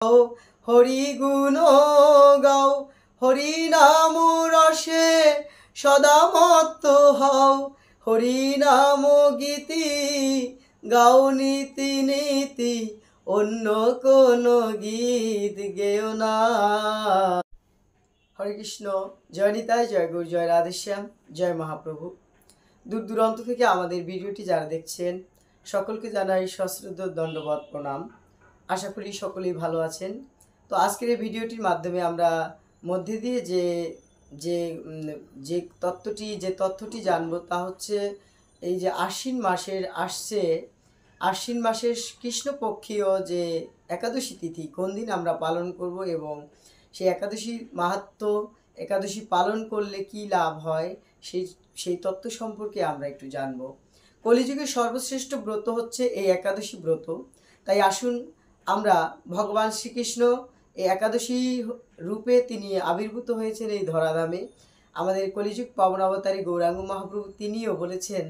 হরি গুণ গাও, হরি নাম রসে সদা মত্ত হও। হরি নাম গীতি গাও নীতি নীতি, অন্য কোন গীত গেও না। হরে কৃষ্ণ। জয় নিতাই, জয় গুরু, জয় রাধেশ্যাম, জয় মহাপ্রভু। দূর দূরান্ত থেকে আমাদের ভিডিওটি যারা দেখছেন সকলকে জানাই সশ্রদ্ধ দণ্ডবত প্রণাম। আশা করি সকলেই ভালো আছেন। তো আজকের এই ভিডিওটির মাধ্যমে আমরা মধ্যে দিয়ে যে যে তথ্যটি জানবো তা হচ্ছে এই যে আশ্বিন মাসের কৃষ্ণপক্ষীয় যে একাদশী তিথি কোন দিন আমরা পালন করব এবং সেই একাদশীর মাহাত্ম্য, একাদশী পালন করলে কি লাভ হয় সেই তত্ত্ব সম্পর্কে আমরা একটু জানব। কলিযুগের সর্বশ্রেষ্ঠ ব্রত হচ্ছে এই একাদশী ব্রত। তাই আসুন আমরা ভগবান শ্রীকৃষ্ণ এই একাদশী রূপে তিনি আবির্ভূত হয়েছেন এই ধরাধামে। আমাদের কলিযুগ পাবন অবতারী গৌরাঙ্গ মহাপ্রভু তিনিও বলেছেন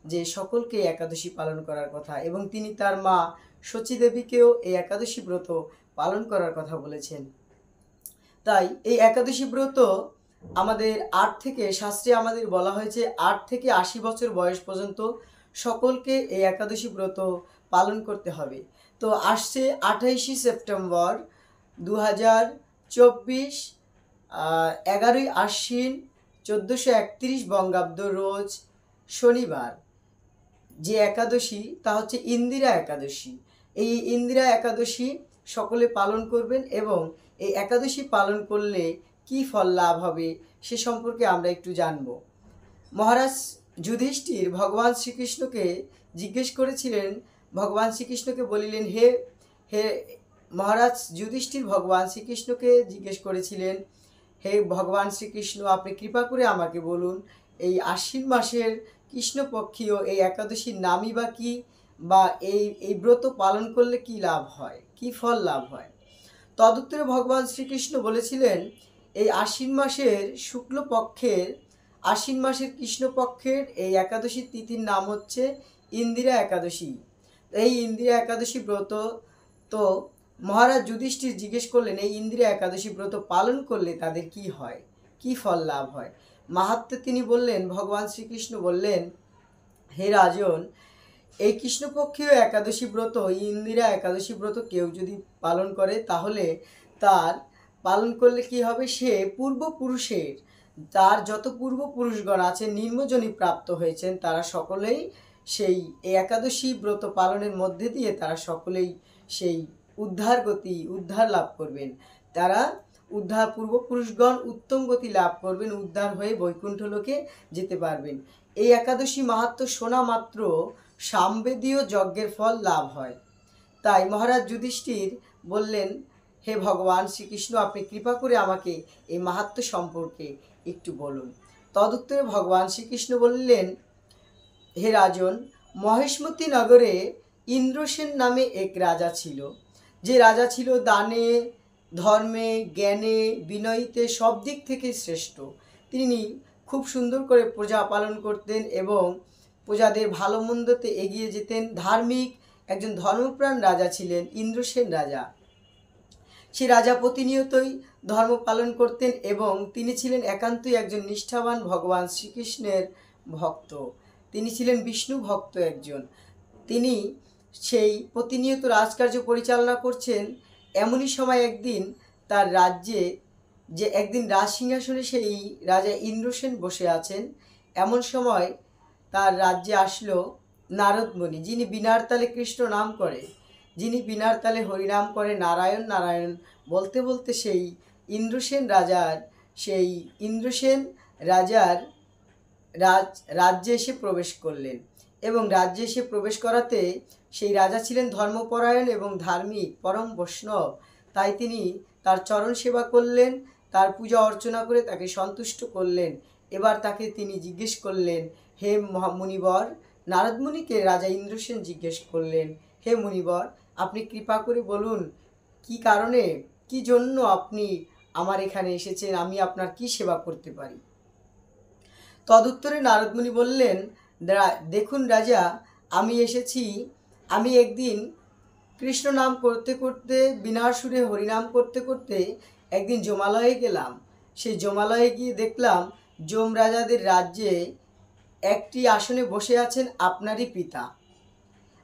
যে সকলকে একাদশী পালন করার কথা, এবং তিনি তার মা শচী দেবীকেও এই একাদশী ব্রত পালন করার কথা বলেছেন। তাই এই একাদশী ব্রত আমাদের শাস্ত্রে আমাদের বলা হয়েছে 8 থেকে 80 বছর বয়স পর্যন্ত সকলকে এই একাদশী ব্রত পালন করতে হবে। তো আসছে 28 সেপ্টেম্বর 2024, 11ই আশ্বিন 1431 বঙ্গাব্দ রোজ শনিবার যে একাদশী তা হচ্ছে ইন্দিরা একাদশী। এই ইন্দিরা একাদশী সকলে পালন করবেন এবং এই একাদশী পালন করলে কি ফল লাভ হবে সে সম্পর্কে আমরা একটু জানব। মহারাজ যুধিষ্ঠির ভগবান শ্রীকৃষ্ণকে জিজ্ঞেস করেছিলেন, ভগবান শ্রীকৃষ্ণকে বলিলেন, হে মহারাজ যুধিষ্ঠির ভগবান শ্রীকৃষ্ণকে জিজ্ঞেস করেছিলেন, হে ভগবান শ্রীকৃষ্ণ, আপনি কৃপা করে আমাকে বলুন এই আশ্বিন মাসের কৃষ্ণপক্ষীয় এই একাদশীর নামই বা কি, বা এই ব্রত পালন করলে কি লাভ হয়, কি ফল লাভ হয়। তদুত্তরে ভগবান শ্রীকৃষ্ণ বলেছিলেন, এই আশ্বিন মাসের কৃষ্ণপক্ষের এই একাদশী তিথির নাম হচ্ছে ইন্দিরা একাদশী। এই ইন্দিরা একাদশী ব্রত, তো মহারাজ যুধিষ্ঠির জিজ্ঞেস করলেন এই ইন্দিরা একাদশী ব্রত পালন করলে তাদের কি হয়, কি ফল লাভ হয়। মাহাত্ম্যে তিনি বললেন, ভগবান শ্রীকৃষ্ণ বললেন, হে রাজন, এই কৃষ্ণপক্ষীয় একাদশী ব্রত, ইন্দিরা একাদশী ব্রত কেউ যদি পালন করে তাহলে তার পালন করলে কি হবে, সে তার যত পূর্বপুরুষগণ আছেন নিম্নজনী প্রাপ্ত হয়েছেন তারা সকলেই সেই একাদশী ব্রত পালনের মধ্যে দিয়ে তারা সকলেই সেই উদ্ধার লাভ করবেন। তারা পূর্বপুরুষগণ উত্তম গতি লাভ করবেন, উদ্ধার হয়ে বৈকুণ্ঠ লোকে যেতে পারবেন। এই একাদশী মাহাত্ম্য শোনা মাত্র সামবেদীয় যজ্ঞের ফল লাভ হয়। তাই মহারাজ যুধিষ্ঠির বললেন, হে ভগবান শ্রীকৃষ্ণ, আপনি কৃপা করে আমাকে এই মাহাত্ম্য সম্পর্কে একটু বলুন। তদুত্তরে ভগবান শ্রীকৃষ্ণ বললেন, হে রাজন, মহেশমতি নগরে ইন্দ্রসেন নামে এক রাজা ছিল। যে রাজা ছিল দানে, ধর্মে, জ্ঞানে, বিনয়ীতে সব দিক থেকে শ্রেষ্ঠ। তিনি খুব সুন্দর করে প্রজা পালন করতেন এবং প্রজাদের ভালো মন্দতে এগিয়ে যেতেন। ধার্মিক একজন ধর্মপ্রাণ রাজা ছিলেন ইন্দ্রসেন রাজা। সে রাজা প্রতিনিয়তই ধর্ম পালন করতেন এবং তিনি ছিলেন একান্তই একজন নিষ্ঠাবান ভগবান শ্রীকৃষ্ণের ভক্ত। তিনি ছিলেন বিষ্ণু ভক্ত একজন। তিনি সেই প্রতিনিয়ত রাজকার্য পরিচালনা করছেন। এমনই সময় একদিন তার রাজ্যে একদিন রাজসিংহাসনে সেই রাজা ইন্দ্রসেন বসে আছেন। এমন সময় তার রাজ্যে আসলো নারদমণি, যিনি বিনার তালে কৃষ্ণ নাম করে, যিনি বিনার তালে হরিনাম করে নারায়ণ নারায়ণ বলতে বলতে সেই ইন্দ্রসেন রাজার রাজ্যে এসে প্রবেশ করলেন। এবং রাজ্যে এসে প্রবেশ করাতে সেই রাজা ছিলেন ধর্মপরায়ণ এবং ধার্মিক পরম বৈষ্ণব। তাই তিনি তার চরণ সেবা করলেন, তার পূজা অর্চনা করে তাকে সন্তুষ্ট করলেন। এবার তাকে তিনি জিজ্ঞেস করলেন, হে মুনিবর, নারদমুনিকে রাজা ইন্দ্রসেন জিজ্ঞেস করলেন, হে মুনিবর, আপনি কৃপা করে বলুন কি কারণে, কি জন্য আপনি আমার এখানে এসেছেন, আমি আপনার কি সেবা করতে পারি। তদুত্তরে নারদমুনি বললেন, দেখুন রাজা, আমি একদিন কৃষ্ণ নাম করতে করতে বিনা সুরে হরিনাম করতে করতে একদিন যমালয়ে গেলাম। সেই যমালয়ে গিয়ে দেখলাম যমরাজাদের রাজ্যে একটি আসনে বসে আছেন আপনারই পিতা।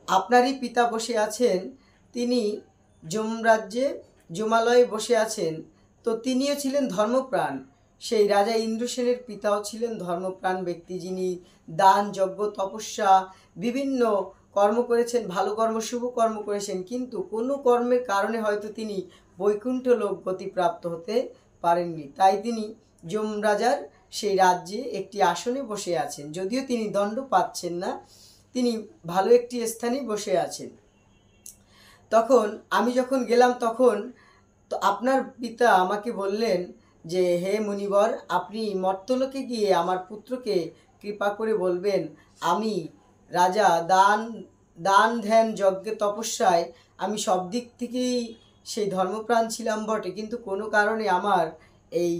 আপনারই পিতা বসে আছেন, তিনি যমরাজ্যে যমালয়ে বসে আছেন। তো তিনিও ছিলেন ধর্মপ্রাণ। সেই রাজা ইন্দ্রসেনের পিতাও ছিলেন ধর্মপ্রাণ ব্যক্তি, যিনি দান যজ্ঞ তপস্যা বিভিন্ন কর্ম করেছেন, ভালো কর্ম শুভ কর্ম করেছেন, কিন্তু কোনো কর্মের কারণে হয়তো তিনি বৈকুণ্ঠ লোক গতিপ্রাপ্ত হতে পারেননি। তাই তিনি যমরাজার সেই রাজ্যে একটি আসনে বসে আছেন, যদিও তিনি দণ্ড পাচ্ছেন না, তিনি ভালো একটি স্থানে বসে আছেন। তখন আমি যখন গেলাম, তখন তো আপনার পিতা আমাকে বললেন যে, হে মুনিবর, আপনি মর্তলোকে গিয়ে আমার পুত্রকে কৃপা করে বলবেন, আমি রাজা দান ধ্যান যজ্ঞে তপস্যায় আমি সব দিক থেকেই সেই ধর্মপ্রাণ ছিলাম বটে, কিন্তু কোনো কারণে আমার এই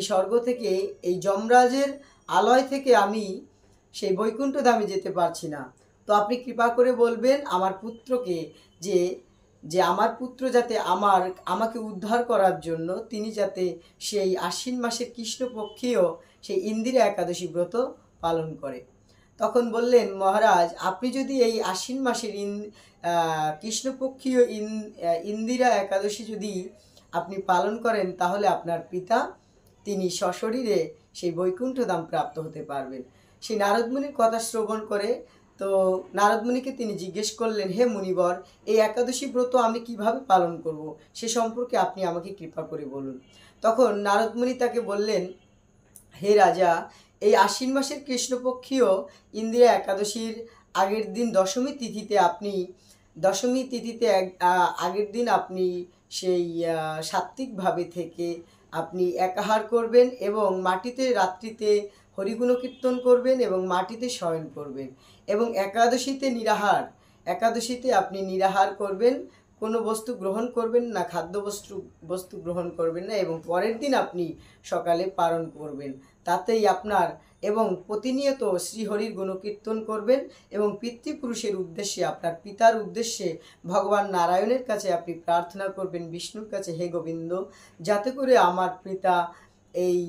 স্বর্গ থেকে এই যমরাজের আলয় থেকে আমি সেই বৈকুণ্ঠ ধামে যেতে পারছি না। তো আপনি কৃপা করে বলবেন আমার পুত্রকে যে যে আমার পুত্র যাতে আমাকে উদ্ধার করার জন্য তিনি যাতে সেই আশ্বিন মাসের কৃষ্ণপক্ষীয় সেই ইন্দিরা একাদশী ব্রত পালন করে। তখন বললেন, মহারাজ, আপনি যদি এই আশ্বিন মাসের কৃষ্ণপক্ষীয় ইন্দিরা একাদশী যদি আপনি পালন করেন, তাহলে আপনার পিতা তিনি সশরীরে সেই বৈকুণ্ঠ ধাম প্রাপ্ত হতে পারবেন। সেই নারদমুনির কথা শ্রবণ করে তো নারদমুনিকে তিনি জিজ্ঞেস করলেন, হে মুনিবর, এই একাদশী ব্রত আমি কিভাবে পালন করব, সে সম্পর্কে আপনি আমাকে কৃপা করে বলুন। তখন নারদমুনি তাকে বললেন, হে রাজা, এই আশ্বিন মাসের কৃষ্ণপক্ষীয় ইন্দিরা একাদশীর আগের দিন দশমী তিথিতে আগের দিন আপনি সেই সাত্ত্বিকভাবে থেকে আপনি একাহার করবেন এবং মাটিতে রাত্রিতে হরিগুণ কীর্তন করবেন এবং মাটিতে শয়ন করবেন, এবং একাদশীতে আপনি নিরাহার করবেন, কোনো বস্তু গ্রহণ করবেন না, খাদ্য বস্তু গ্রহণ করবেন না, এবং পরের দিন আপনি সকালে পালন করবেন। তাতেই আপনার এবং প্রতিনিয়ত শ্রীহরির গুণকীর্তন করবেন এবং পিতৃপুরুষের উদ্দেশ্যে, আপনার পিতার উদ্দেশ্যে ভগবান নারায়ণের কাছে আপনি প্রার্থনা করবেন, বিষ্ণুর কাছে, হে গোবিন্দ, যাতে করে আমার পিতা এই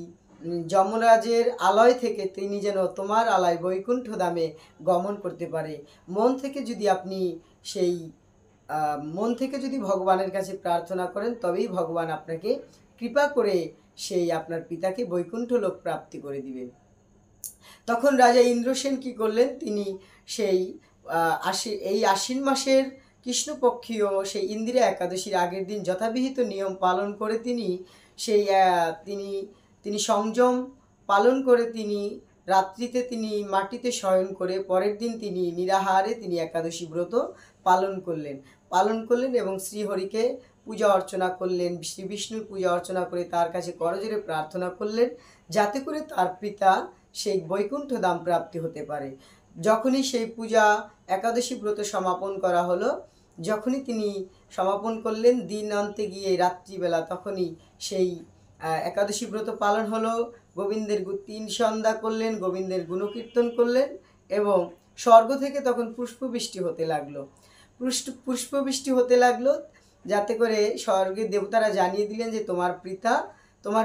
যমরাজের আলয় থেকে তিনি যেন তোমার আলয় বৈকুণ্ঠ ধামে গমন করতে পারে। মন থেকে যদি ভগবানের কাছে প্রার্থনা করেন, তবেই ভগবান আপনাকে কৃপা করে সেই আপনার পিতাকে বৈকুণ্ঠ লোক প্রাপ্তি করে দিবেন। তখন রাজা ইন্দ্রসেন কি করলেন, তিনি সেই এই আশ্বিন মাসের কৃষ্ণপক্ষীয় সেই ইন্দিরা একাদশীর আগের দিন যথাবিহিত নিয়ম পালন করে তিনি সংযম পালন করে তিনি রাত্রিতে তিনি মাটিতে শয়ন করে পরের দিন তিনি নিরাহারে তিনি একাদশী ব্রত পালন করলেন এবং শ্রীহরিকে পূজা অর্চনা করলেন, শ্রী বিষ্ণুর পূজা অর্চনা করে তার কাছে করজোড়ে প্রার্থনা করলেন, যাতে করে তার পিতা সেই বৈকুণ্ঠ ধাম প্রাপ্তি হতে পারে। যখনই সেই পূজা একাদশী ব্রত সমাপন করা হলো, যখনই তিনি সমাপন করলেন দিন অন্তে গিয়ে রাত্রিবেলা, তখনই সেই একাদশী ব্রত পালন হলো। গোবিন্দের 3 সন্ধ্যা করলেন, গোবিন্দের গুণকীর্তন করলেন এবং স্বর্গ থেকে তখন পুষ্পবৃষ্টি হতে লাগলো, যাতে করে স্বর্গের দেবতারা জানিয়ে দিলেন যে তোমার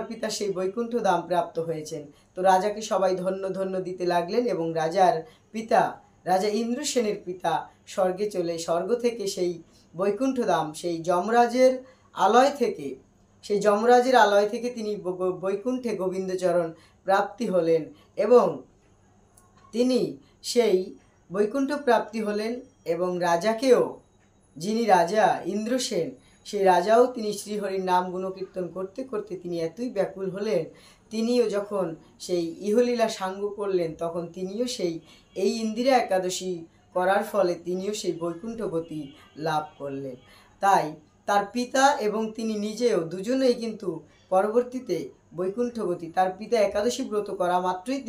পিতা সেই বৈকুণ্ঠ ধাম প্রাপ্ত হয়েছেন। তো রাজাকে সবাই ধন্য ধন্য দিতে লাগলেন এবং রাজা ইন্দ্রসেনের পিতা স্বর্গ থেকে সেই বৈকুণ্ঠ ধাম সেই যমরাজের আলয় থেকে তিনি বৈকুণ্ঠে গোবিন্দচরণ প্রাপ্তি হলেন এবং তিনি সেই বৈকুণ্ঠ প্রাপ্তি হলেন এবং রাজাকেও, যিনি রাজা ইন্দ্রসেন, সেই রাজাও তিনি শ্রীহরির নাম গুণকীর্তন করতে করতে তিনি এতই ব্যাকুল হলেন, তিনিও যখন সেই ইহলীলা সাঙ্গ করলেন, তখন তিনিও এই ইন্দিরা একাদশী করার ফলে তিনিও সেই বৈকুণ্ঠ গতি লাভ করলেন। তাই তার পিতা এবং তিনি নিজেও দুজনেই কিন্তু পরবর্তীতে বৈকুণ্ঠ গতি, তার পিতা একাদশী ব্রত করা মাত্রই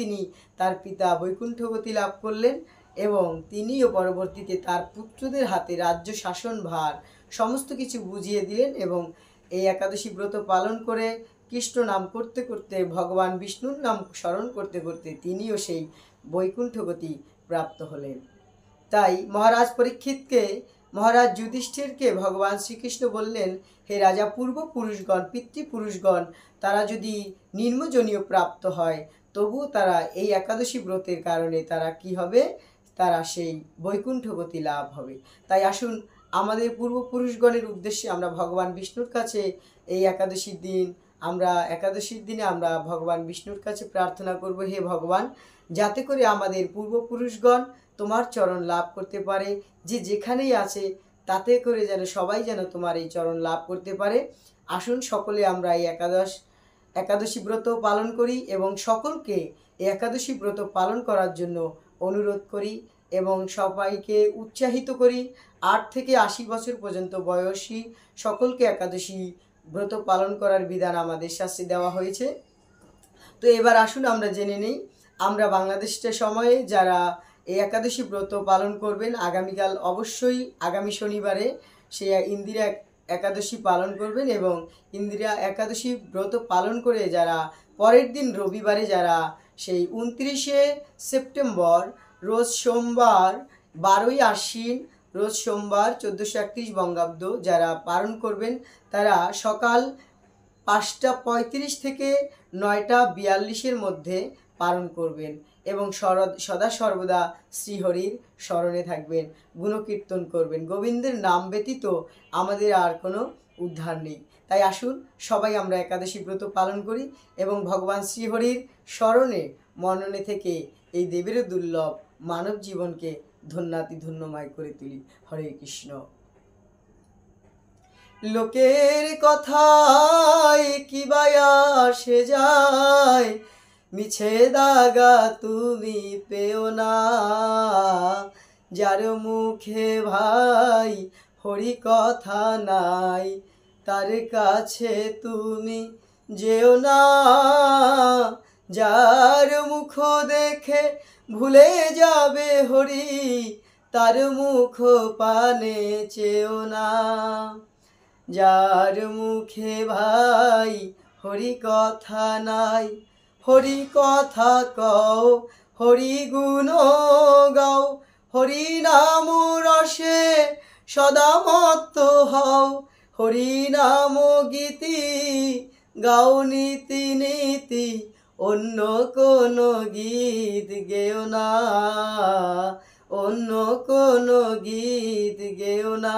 তার পিতা বৈকুণ্ঠ গতি লাভ করলেন এবং তিনিও পরবর্তীতে তার পুত্রদের হাতে রাজ্য শাসন ভার সমস্ত কিছু বুঝিয়ে দিলেন এবং এই একাদশী ব্রত পালন করে কৃষ্ণ নাম করতে করতে, ভগবান বিষ্ণুর নাম স্মরণ করতে করতে তিনিও সেই বৈকুণ্ঠ গতি প্রাপ্ত হলেন। তাই মহারাজ পরীক্ষিতকে মহারাজ যুধিষ্ঠিরকে ভগবান শ্রীকৃষ্ণ বললেন, হে রাজা, পূর্বপুরুষগণ, পিতৃপুরুষগণ তারা যদি নিম্নজনীয় প্রাপ্ত হয়, তবুও তারা এই একাদশী ব্রতের কারণে তারা কি হবে, তারা সেই বৈকুণ্ঠগতি লাভ হবে। তাই আসুন আমাদের পূর্বপুরুষগণের উদ্দেশ্যে আমরা ভগবান বিষ্ণুর কাছে এই একাদশীর দিনে আমরা ভগবান বিষ্ণুর কাছে প্রার্থনা করব, হে ভগবান, যাতে করে আমাদের পূর্বপুরুষগণ তোমার চরণ লাভ করতে পারে, যে যেখানেই আছে তাতে করে যেন সবাই যেন তোমার এই চরণ লাভ করতে পারে। আসুন সকলে আমরা এই একাদশী ব্রত পালন করি এবং সকলকে এই একাদশী ব্রত পালন করার জন্য অনুরোধ করি এবং সবাইকে উৎসাহিত করি। 8 থেকে 80 বছর পর্যন্ত বয়সী সকলকে একাদশী ব্রত পালন করার বিধান আমাদের শাস্ত্রে দেওয়া হয়েছে। তো এবার আসুন আমরা জেনে নেই, আমরা বাংলাদেশের সময়ে যারা এই একাদশী ব্রত পালন করবেন, আগামীকাল অবশ্যই আগামী শনিবারে সে ইন্দিরা একাদশী পালন করবেন এবং ইন্দিরা একাদশী ব্রত পালন করে যারা পরের দিন রবিবারে যারা সেই 29শে সেপ্টেম্বর রোজ সোমবার, 12ই আশ্বিন রোজ সোমবার 1431 বঙ্গাব্দ যারা পালন করবেন, তারা সকাল 5টা 35 থেকে 9টা 42-এর মধ্যে পালন করবেন এবং সদা সর্বদা শ্রীহরির স্মরণে থাকবেন, গুণকীর্তন করবেন। গোবিন্দের নাম ব্যতীত আমাদের আর কোনো উদ্ধার নেই। তাই আসুন সবাই আমরা একাদশী ব্রত পালন করি এবং ভগবান শ্রীহরির স্মরণে মননে থেকে এই দেবের দুর্লভ মানব জীবনকে ধন্যাতি ধন্যময় করে তুলি। হরে কৃষ্ণ। লোকের কথায় কি আসে যায়, মিছে দাগা তুমি পেও না। যার মুখে ভাই হরি কথা নাই, তার কাছে তুমি যেও না। যার মুখ দেখে ভুলে যাবে হরি, তার মুখ পানে চেও না। যার মুখে ভাই হরি কথা নাই, হরি কথা কও, হরি গুণ গাও, হরি নাম রসে সদা মত্ত হও। হরি নাম গীতি গাও নীতি নীতি, অন্য কোন গীত গেও না, অন্য কোন গীত গেও না।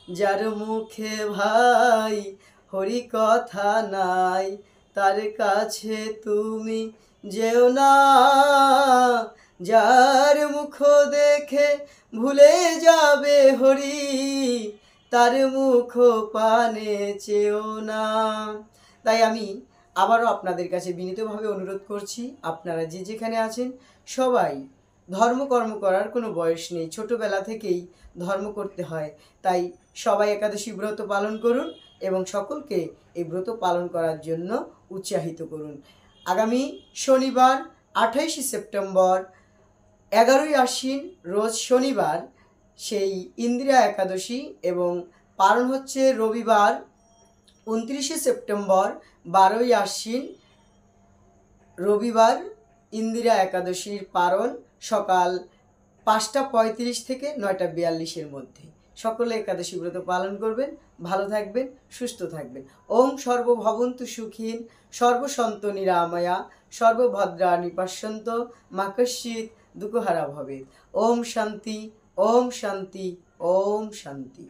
যার মুখে ভাই হরি কথা নাই, তার কাছে তুমি যেও না। যার মুখ দেখে ভুলে যাবে হরি, তার মুখ পানে চেও না। তাই আমি আবারও আপনাদের কাছে বিনীতভাবে অনুরোধ করছি, আপনারা যে যেখানে আছেন সবাই ধর্মকর্ম করার কোনো বয়স নেই, ছোটবেলা থেকেই ধর্ম করতে হয়। তাই সবাই একাদশী ব্রত পালন করুন এবং সকলকে এই ব্রত পালন করার জন্য উৎসাহিত করুন। আগামী শনিবার 28শে সেপ্টেম্বর 11ই আশ্বিন রোজ শনিবার সেই ইন্দিরা একাদশী এবং পালন হচ্ছে রবিবার 29শে সেপ্টেম্বর 12ই আশ্বিন রবিবার ইন্দিরা একাদশীর পালন সকাল 5টা 35 থেকে 9টা 42-এর মধ্যে। সকলে একাদশী ব্রত পালন করবেন, ভালো থাকবেন, সুস্থ থাকবেন। ওম সর্বভবন্তু সুখীন, সর্বসন্ত নিরাময়া, সর্বভদ্রাণি পশ্যন্ত, মা কশ্চিৎ দুঃখহারা ভবেৎ। ওম শান্তি, ওম শান্তি, ওম শান্তি।